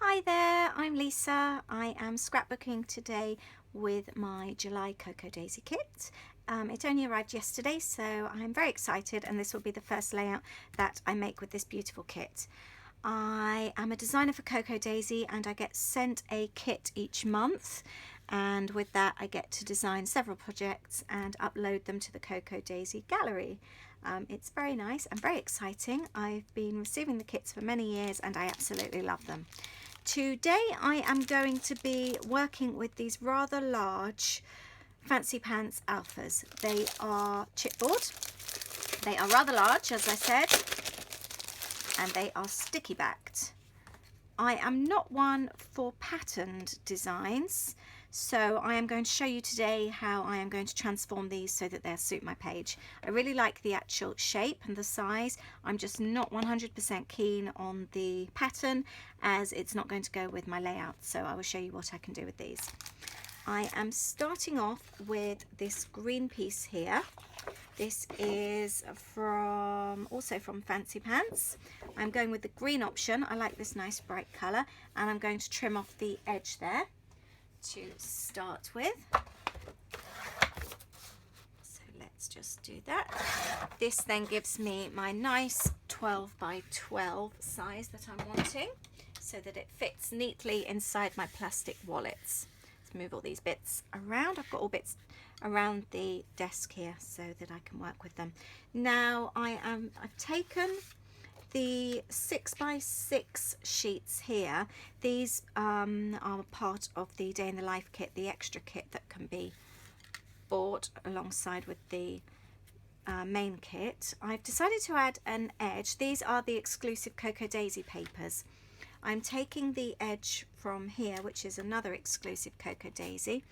Hi there, I'm Lisa. I am scrapbooking today with my July Cocoa Daisy kit. It only arrived yesterday, so I'm very excited, and this will be the first layout that I make with this beautiful kit. I am a designer for Cocoa Daisy and I get sent a kit each month, and with that I get to design several projects and upload them to the Cocoa Daisy gallery. It's very nice and very exciting. I've been receiving the kits for many years and I absolutely love them. Today I am going to be working with these rather large Fancy Pants alphas. They are chipboard. They are rather large, as I said, and they are sticky backed. I am not one for patterned designs, so I am going to show you today how I am going to transform these so that they'll suit my page. I really like the actual shape and the size. I'm just not 100% keen on the pattern, as it's not going to go with my layout, so I will show you what I can do with these. I am starting off with this green piece here. This is also from Fancy Pants. I'm going with the green option. I like this nice bright colour, and I'm going to trim off the edge there to start with. So let's just do that. This then gives me my nice 12 by 12 size that I'm wanting, so that it fits neatly inside my plastic wallets. Let's move all these bits around. I've got all bits around the desk here so that I can work with them. Now I've taken the 6 by 6 sheets here. These are part of the Day in the Life kit, the extra kit that can be bought alongside with the main kit. I've decided to add an edge. These are the exclusive Cocoa Daisy papers. I'm taking the edge from here, which is another exclusive Cocoa Daisy.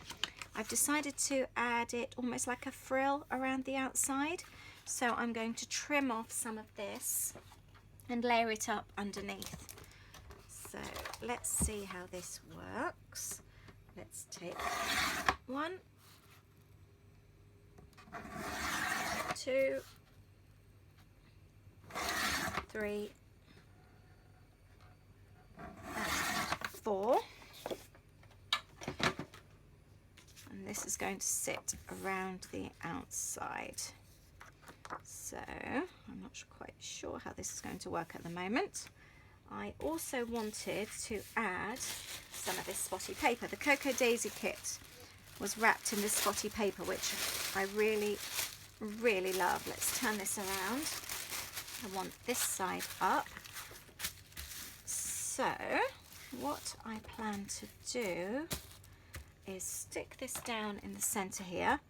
I've decided to add it almost like a frill around the outside. So I'm going to trim off some of this and layer it up underneath. So let's see how this works. Let's take 1, 2, 3, 4. And this is going to sit around the outside. So I'm not quite sure how this is going to work at the moment. I also wanted to add some of this spotty paper. The Cocoa Daisy kit was wrapped in this spotty paper, which I really, really love. Let's turn this around. I want this side up. So what I plan to do is stick this down in the center here.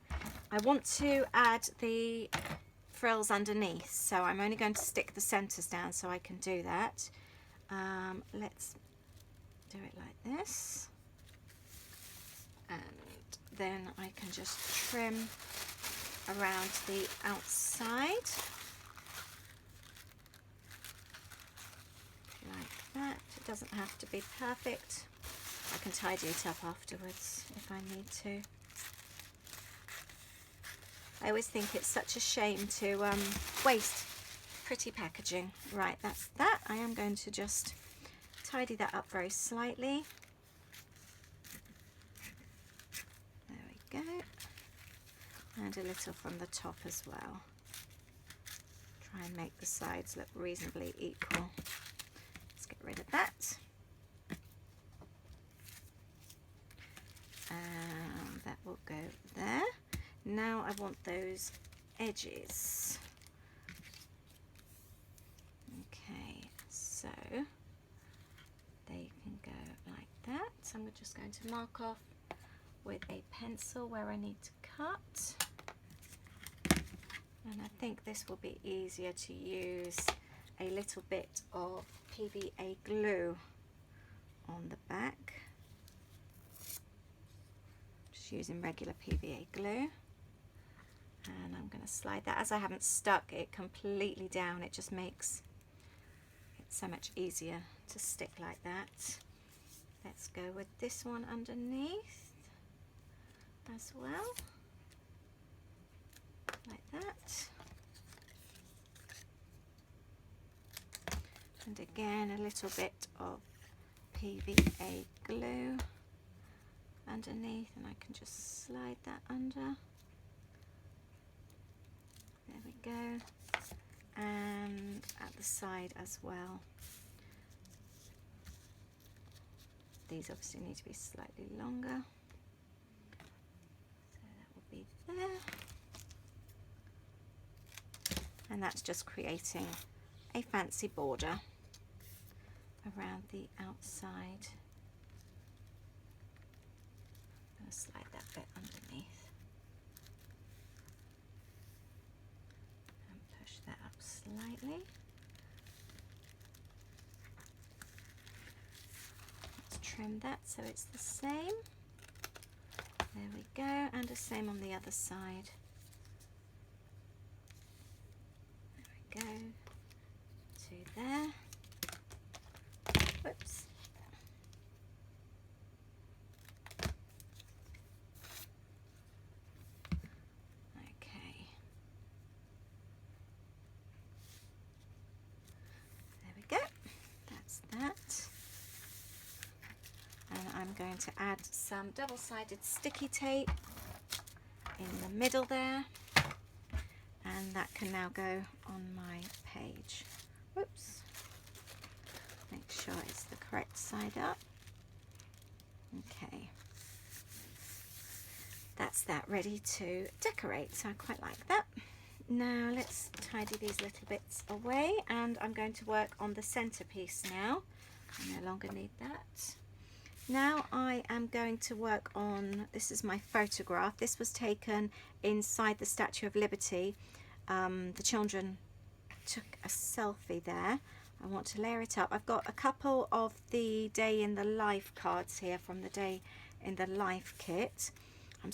I want to add the frills underneath, so I'm only going to stick the centers down so I can do that. Let's do it like this, and then I can just trim around the outside like that. It doesn't have to be perfect. I can tidy it up afterwards if I need to. I always think it's such a shame to waste pretty packaging. Right, that's that. I am going to just tidy that up very slightly. There we go. And a little from the top as well. Try and make the sides look reasonably equal. Let's get rid of that. And that will go there. Now I want those edges. Okay, so they can go like that. So I'm just going to mark off with a pencil where I need to cut. And I think this will be easier to use a little bit of PVA glue on the back. Just using regular PVA glue. And I'm going to slide that. As I haven't stuck it completely down, it just makes it so much easier to stick like that. Let's go with this one underneath as well, like that. And again, a little bit of PVA glue underneath, and I can just slide that under. There we go. And at the side as well. These obviously need to be slightly longer. So that will be there. And that's just creating a fancy border around the outside. I'm going to slide that bit underneath and push that up slightly. Let's trim that so it's the same. There we go, and the same on the other side. There we go, to there. Whoops. Okay. There we go. That's that. And I'm going to add some double-sided sticky tape in the middle there. And that can now go on my page. Whoops. Make sure it's the correct side up. Okay. That's that ready to decorate. So I quite like that. Now let's tidy these little bits away, and I'm going to work on the centerpiece now. I no longer need that. Now I am going to work on, this is my photograph. This was taken inside the Statue of Liberty. The children took a selfie there. I want to layer it up. I've got a couple of the Day in the Life cards here from the Day in the Life kit. I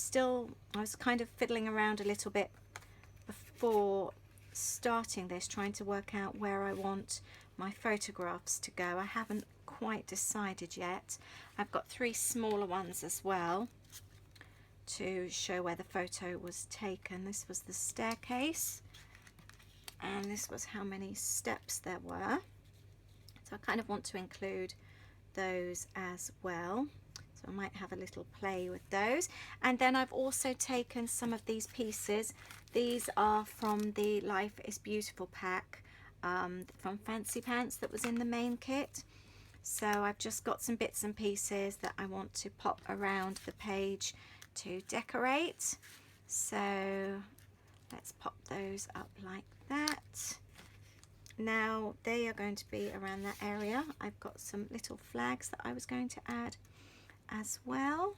was kind of fiddling around a little bit before starting this, trying to work out where I want my photographs to go. I haven't quite decided yet. I've got 3 smaller ones as well to show where the photo was taken. This was the staircase, and this was how many steps there were. So I kind of want to include those as well. So I might have a little play with those. And then I've also taken some of these pieces. These are from the Life is Beautiful pack from Fancy Pants that was in the main kit. So I've just got some bits and pieces that I want to pop around the page to decorate. So let's pop those up like that. Now they are going to be around that area. I've got some little flags that I was going to add as well.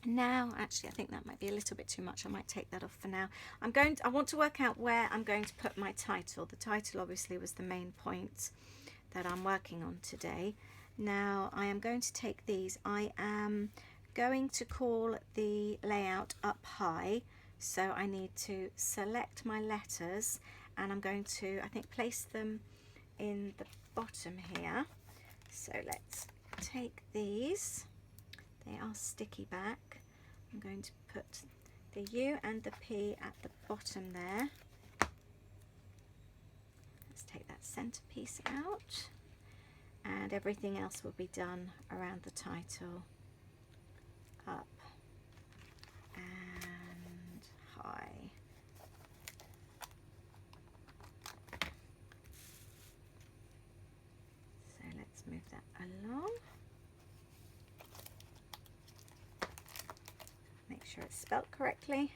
Now actually I think that might be a little bit too much. I might take that off for now. I want to work out where I'm going to put my title. The title obviously was the main point that I'm working on today. Now I am going to take these. I am going to call the layout up high, so I need to select my letters, and I'm going to, I think, place them in the bottom here. So let's take these. They are sticky back. I'm going to put the U and the P at the bottom there. Let's take that centerpiece out, and everything else will be done around the title. Up and high. So let's move that along. Make sure it's spelt correctly.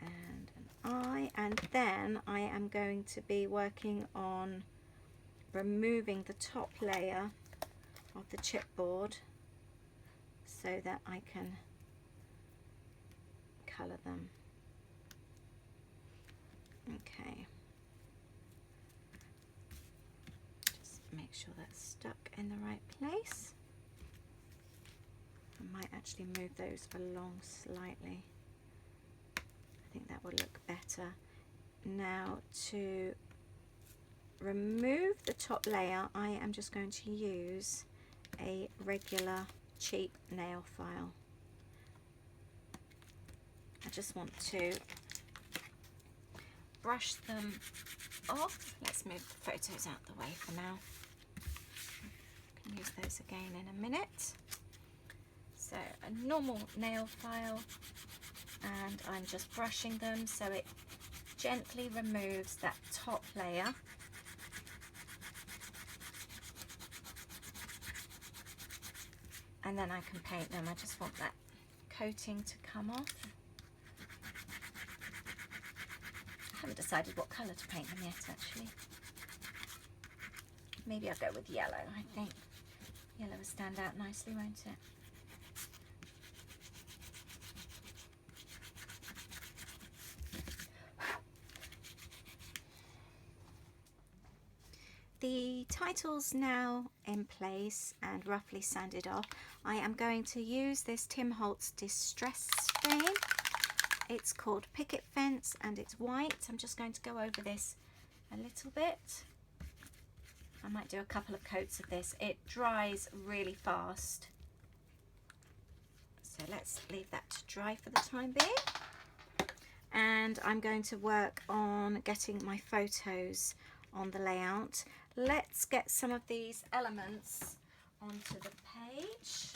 And an I, and then I am going to be working on removing the top layer of the chipboard so that I can colour them. Okay. Just make sure that's stuck in the right place. I might actually move those along slightly. I think that will look better. Now to remove the top layer, I am just going to use a regular cheap nail file. I just want to brush them off. Let's move the photos out the way for now. I can use those again in a minute. So a normal nail file, and I'm just brushing them so it gently removes that top layer. And then I can paint them. I just want that coating to come off. I haven't decided what colour to paint them yet, actually. Maybe I'll go with yellow, I think. Yellow will stand out nicely, won't it? The title's now in place and roughly sanded off. I am going to use this Tim Holtz Distress Stain. It's called Picket Fence and it's white. I'm just going to go over this a little bit. I might do a couple of coats of this. It dries really fast. So let's leave that to dry for the time being. And I'm going to work on getting my photos on the layout. Let's get some of these elements onto the page.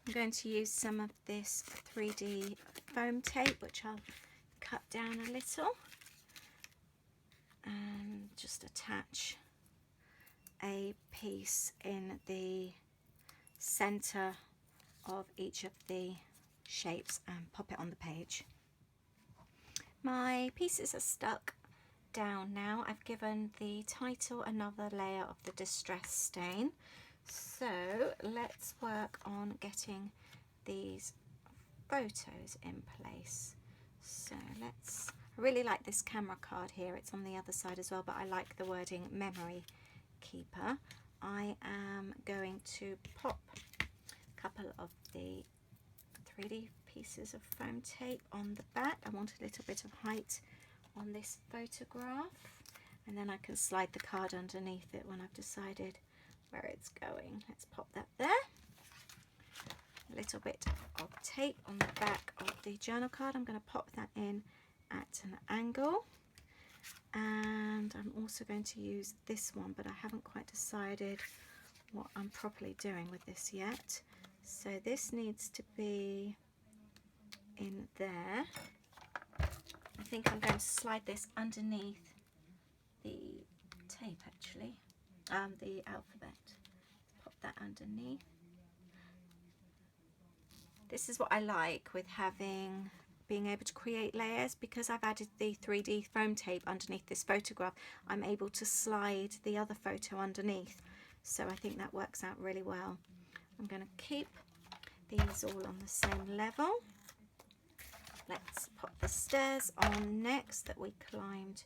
I'm going to use some of this 3D foam tape, which I'll cut down a little, and just attach a piece in the center of each of the shapes and pop it on the page. My pieces are stuck down now. I've given the title another layer of the Distress Stain. So let's work on getting these photos in place. So I really like this camera card here. It's on the other side as well, but I like the wording Memory Keeper. I am going to pop a couple of the 3D pieces of foam tape on the back. I want a little bit of height on this photograph, and then I can slide the card underneath it when I've decided where it's going. Let's pop that there. A little bit of tape on the back of the journal card. I'm going to pop that in at an angle, and I'm also going to use this one, but I haven't quite decided what I'm properly doing with this yet. So this needs to be in there. I think I'm going to slide this underneath the tape, actually, the alphabet. Pop that underneath. This is what I like with being able to create layers, because I've added the 3D foam tape underneath this photograph. I'm able to slide the other photo underneath, so I think that works out really well. I'm going to keep these all on the same level. Let's pop the stairs on next that we climbed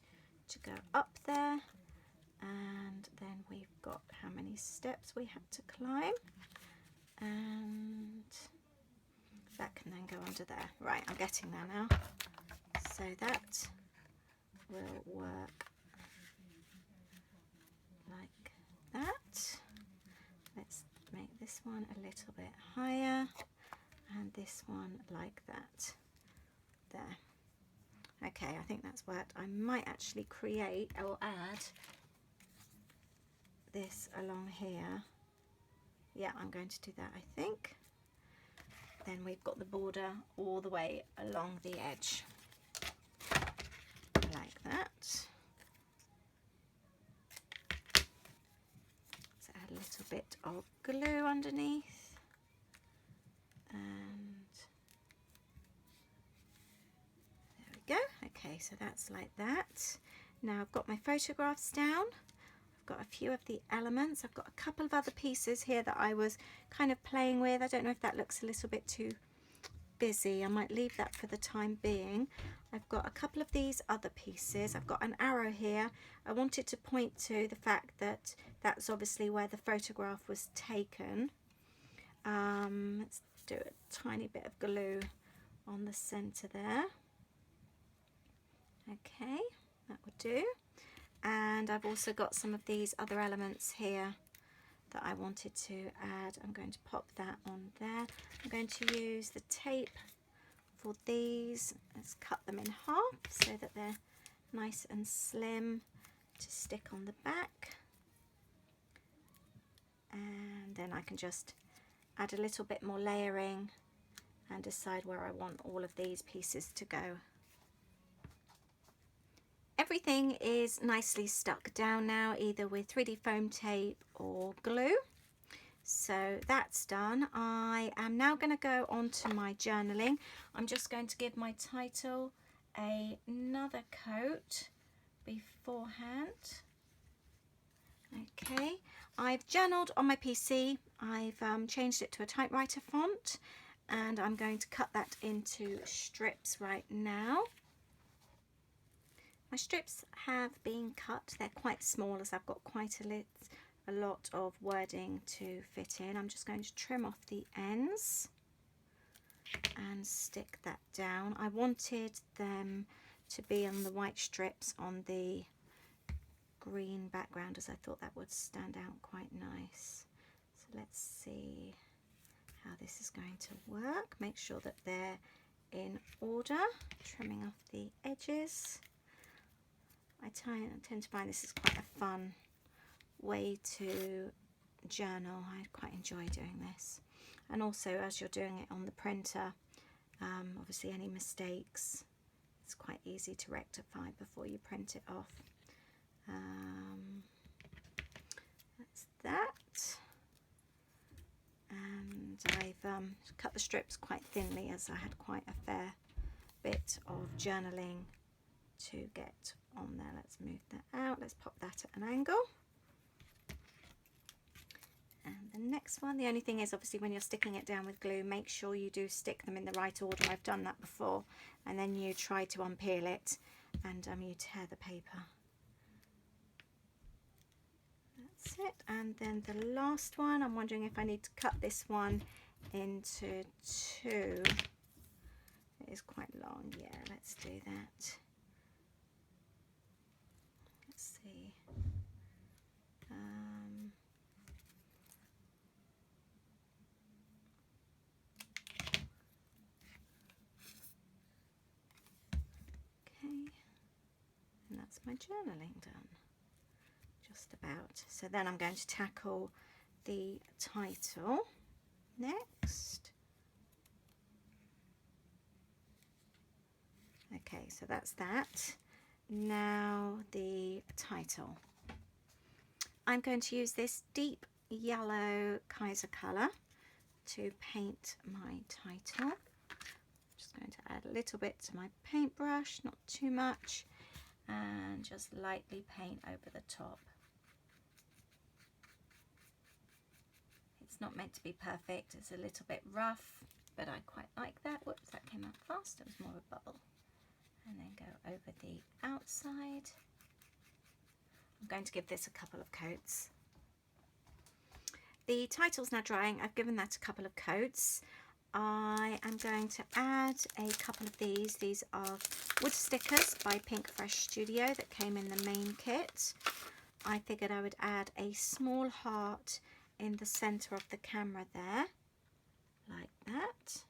to go up there, and then we've got how many steps we had to climb, and that can then go under there. Right, I'm getting there now. So that will work like that. Let's make this one a little bit higher and this one like that. There. Okay, I think that's worked. I might actually create or add this along here. Yeah, I'm going to do that, I think. Then we've got the border all the way along the edge, like that. Let's add a little bit of glue underneath, and there we go. Okay, so that's like that. Now I've got my photographs down. Got a few of the elements. I've got a couple of other pieces here that I was kind of playing with. I don't know if that looks a little bit too busy. I might leave that for the time being. I've got a couple of these other pieces. I've got an arrow here. I wanted to point to the fact that that's obviously where the photograph was taken. Let's do a tiny bit of glue on the center there. Okay, that would do. And I've also got some of these other elements here that I wanted to add. I'm going to pop that on there. I'm going to use the tape for these. Let's cut them in half so that they're nice and slim to stick on the back. And then I can just add a little bit more layering and decide where I want all of these pieces to go. Everything is nicely stuck down now, either with 3D foam tape or glue. So that's done. I am now going to go on to my journaling. I'm just going to give my title another coat beforehand. Okay, I've journaled on my PC. I've changed it to a typewriter font, and I'm going to cut that into strips right now. My strips have been cut. They're quite small as I've got quite a lot of wording to fit in. I'm just going to trim off the ends and stick that down. I wanted them to be on the white strips on the green background, as I thought that would stand out quite nice. So let's see how this is going to work. Make sure that they're in order, trimming off the edges. I tend to find this is quite a fun way to journal. I quite enjoy doing this, and also as you're doing it on the printer, obviously any mistakes, it's quite easy to rectify before you print it off. That's that, and I've cut the strips quite thinly as I had quite a fair bit of journaling to get on there. Let's move that out. Let's pop that at an angle. And the next one, the only thing is obviously when you're sticking it down with glue, make sure you do stick them in the right order. I've done that before, and then you try to unpeel it and you tear the paper. That's it. And then the last one, I'm wondering if I need to cut this one into two. It is quite long. Yeah, let's do that. Let's see. Okay, and that's my journaling done. Just about. So then I'm going to tackle the title next. Okay, so that's that. Now the title. I'm going to use this deep yellow Kaiser colour to paint my title. Just going to add a little bit to my paintbrush, not too much, and just lightly paint over the top. It's not meant to be perfect, it's a little bit rough, but I quite like that. Whoops, that came out fast, it was more of a bubble. And then go over the outside. I'm going to give this a couple of coats. The title's now drying. I've given that a couple of coats. I am going to add a couple of these. These are wood stickers by Pink Fresh Studio that came in the main kit. I figured I would add a small heart in the center of the camera there, like that.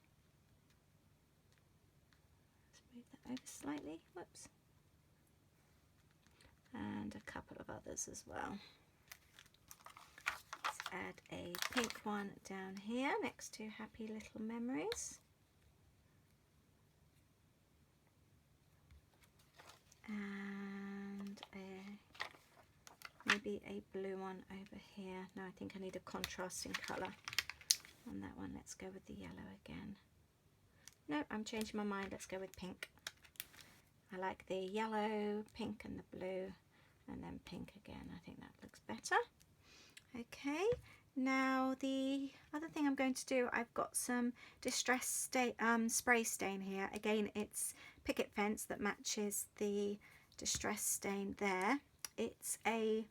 Let's move that over slightly. Whoops. And a couple of others as well. Let's add a pink one down here next to Happy Little Memories. And maybe a blue one over here. No, I think I need a contrasting colour on that one. Let's go with the yellow again. No, I'm changing my mind. Let's go with pink. I like the yellow, pink and the blue, and then pink again. I think that looks better. Okay, now the other thing I'm going to do, I've got some Distress spray stain here. Again, it's picket fence that matches the Distress stain there. It's a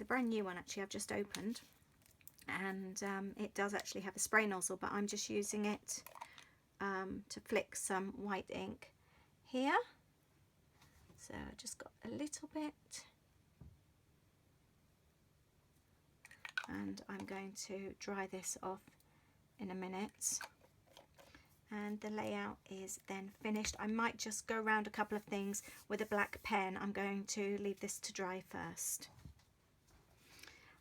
brand new one actually, I've just opened, and it does actually have a spray nozzle, but I'm just using it to flick some white ink here. So I just got a little bit, and I'm going to dry this off in a minute. and the layout is then finished. I might just go around a couple of things with a black pen. I'm going to leave this to dry first.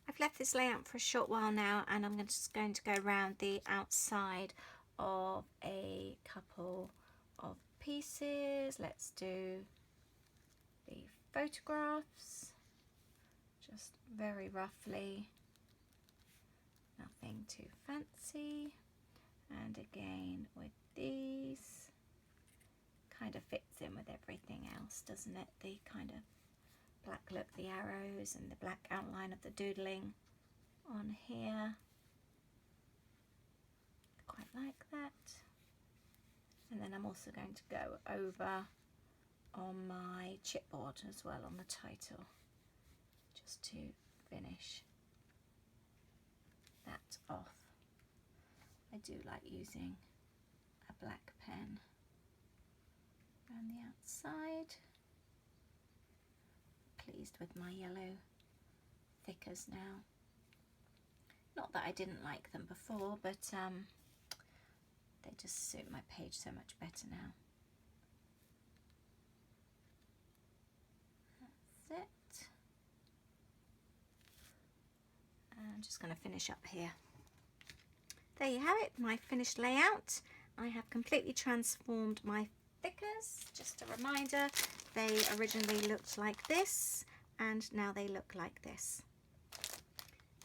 I've left this layout for a short while now, and I'm just going to go around the outside of a couple of pieces. Let's do the photographs, just very roughly, nothing too fancy. And again with these, kind of fits in with everything else, doesn't it? The kind of black look, the arrows and the black outline of the doodling on here. Quite like that. And then I'm also going to go over on my chipboard as well on the title, just to finish that off. I do like using a black pen around the outside. Pleased with my yellow thickers now. Not that I didn't like them before, but they just suit my page so much better now. That's it. And I'm just going to finish up here. There you have it, my finished layout. I have completely transformed my thickers. Just a reminder, they originally looked like this and now they look like this.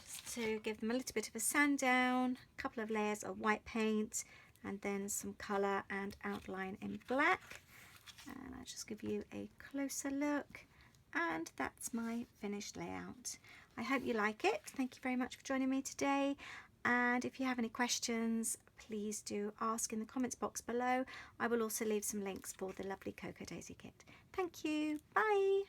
Just to give them a little bit of a sand down, a couple of layers of white paint, and then some colour and outline in black. And I'll just give you a closer look, and that's my finished layout. I hope you like it. Thank you very much for joining me today. And if you have any questions, please do ask in the comments box below. I will also leave some links for the lovely Cocoa Daisy kit. Thank you. Bye.